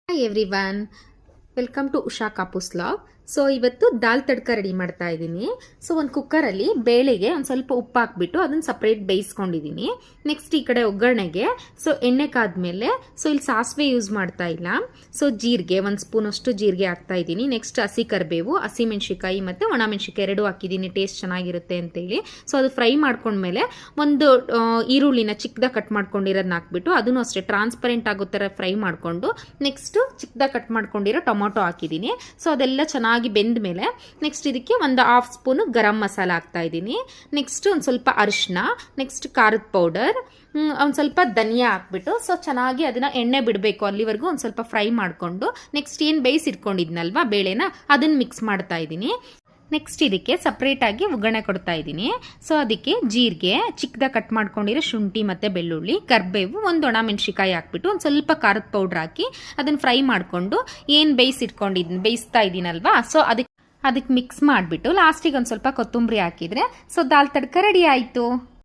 Hi everyone, welcome to Usha Kapoor's log. So ಇವತ್ತು dal tadka ready ಮಾಡ್ತಾ ಇದ್ದೀನಿ. ಸೊ ಒಂದು ಕುಕ್ಕರಲ್ಲಿ ಬೇಳೆಗೆ ಒಂದು ಸ್ವಲ್ಪ ಉಪ್ಪು ಹಾಕ್ಬಿಟ್ಟು ಅದನ್ನು ಸಪ್ರೇಟ್ ಬೇಯಿಸ್ಕೊಂಡಿದ್ದೀನಿ. ನೆಕ್ಸ್ಟ್ ಈ ಕಡೆ ಒಗ್ಗರಣೆಗೆ ಸೊ ಎಣ್ಣೆ ಕಾದ್ಮೇಲೆ ಸೊ ಇಲ್ಲಿ ಸಾಸಿವೆ ಯೂಸ್ ಮಾಡ್ತಾ ಇಲ್ಲ. ಸೊ ಜೀರಿಗೆ ಒಂದು ಸ್ಪೂನ್ ಅಷ್ಟು ಜೀರಿಗೆ ಹಾಕ್ತಾ ಇದ್ದೀನಿ. ನೆಕ್ಸ್ಟ್ ಹಸಿ ಕರಿಬೇವು, ಹಸಿಮೆಣ್ಸಿಕಾಯಿ ಮತ್ತು ಒಣಮೆಣ್ಸಿಕಾಯಿ ಎರಡು ಹಾಕಿದ್ದೀನಿ, ಟೇಸ್ಟ್ ಚೆನ್ನಾಗಿರುತ್ತೆ ಅಂತೇಳಿ. ಸೊ ಅದು ಫ್ರೈ ಮಾಡ್ಕೊಂಡ್ಮೇಲೆ ಒಂದು ಈರುಳ್ಳಿನ ಚಿಕ್ಕದಾಗಿ ಕಟ್ ಮಾಡ್ಕೊಂಡಿರೋದನ್ನ ಹಾಕ್ಬಿಟ್ಟು ಅದನ್ನು ಅಷ್ಟೇ ಟ್ರಾನ್ಸ್ಪರೆಂಟ್ ಆಗೋ ಥರ ಫ್ರೈ ಮಾಡಿಕೊಂಡು ನೆಕ್ಸ್ಟ್ ಚಿಕ್ಕದಾಗಿ ಕಟ್ ಮಾಡ್ಕೊಂಡಿರೋ ಟೊಮೊಟೊ ಹಾಕಿದ್ದೀನಿ. ಸೊ ಅದೆಲ್ಲ ಚೆನ್ನಾಗಿ ಬೆಂದ ಮೇಲೆ ನೆಕ್ಸ್ಟ್ ಇದಕ್ಕೆ ಒಂದು ಹಾಫ್ ಸ್ಪೂನ್ ಗರಂ ಮಸಾಲ ಹಾಕ್ತಾ ಇದ್ದೀನಿ. ನೆಕ್ಸ್ಟ್ ಒಂದು ಸ್ವಲ್ಪ ಅರಿಶಿನ, ನೆಕ್ಸ್ಟ್ ಖಾರದ ಪೌಡರ್, ಒಂದು ಸ್ವಲ್ಪ ಧನಿಯಾ ಹಾಕ್ಬಿಟ್ಟು ಸೊ ಚೆನ್ನಾಗಿ ಅದನ್ನ ಎಣ್ಣೆ ಬಿಡಬೇಕು, ಅಲ್ಲಿವರೆಗೂ ಒಂದು ಸ್ವಲ್ಪ ಫ್ರೈ ಮಾಡಿಕೊಂಡು ನೆಕ್ಸ್ಟ್ ಏನು ಬೇಯಿಸಿಟ್ಕೊಂಡಿದ್ನಲ್ವಾ ಬೇಳೆನ ಅದನ್ನು ಮಿಕ್ಸ್ ಮಾಡ್ತಾ ಇದ್ದೀನಿ. ನೆಕ್ಸ್ಟ್ ಇದಕ್ಕೆ ಸಪ್ರೇಟಾಗಿ ಒಗ್ಗರಣೆ ಕೊಡ್ತಾ ಇದ್ದೀನಿ. ಸೊ ಅದಕ್ಕೆ ಜೀರಿಗೆ, ಚಿಕ್ಕದಾಗಿ ಕಟ್ ಮಾಡ್ಕೊಂಡಿರೋ ಶುಂಠಿ ಮತ್ತು ಬೆಳ್ಳುಳ್ಳಿ, ಕರಿಬೇವು, ಒಂದು ಒಣಮೆಣ್ಸಿಕಾಯಿ ಹಾಕ್ಬಿಟ್ಟು ಒಂದು ಸ್ವಲ್ಪ ಖಾರದ ಪೌಡ್ರ್ ಹಾಕಿ ಅದನ್ನು ಫ್ರೈ ಮಾಡಿಕೊಂಡು ಏನು ಬೇಯಿಸ್ತಾ ಇದ್ದೀನಲ್ವಾ ಸೊ ಅದಕ್ಕೆ ಮಿಕ್ಸ್ ಮಾಡಿಬಿಟ್ಟು ಲಾಸ್ಟಿಗೆ ಒಂದು ಸ್ವಲ್ಪ ಕೊತ್ತಂಬರಿ ಹಾಕಿದರೆ ಸೊ ದಾಲ್ ತಡ್ಕ ರೆಡಿ ಆಯಿತು.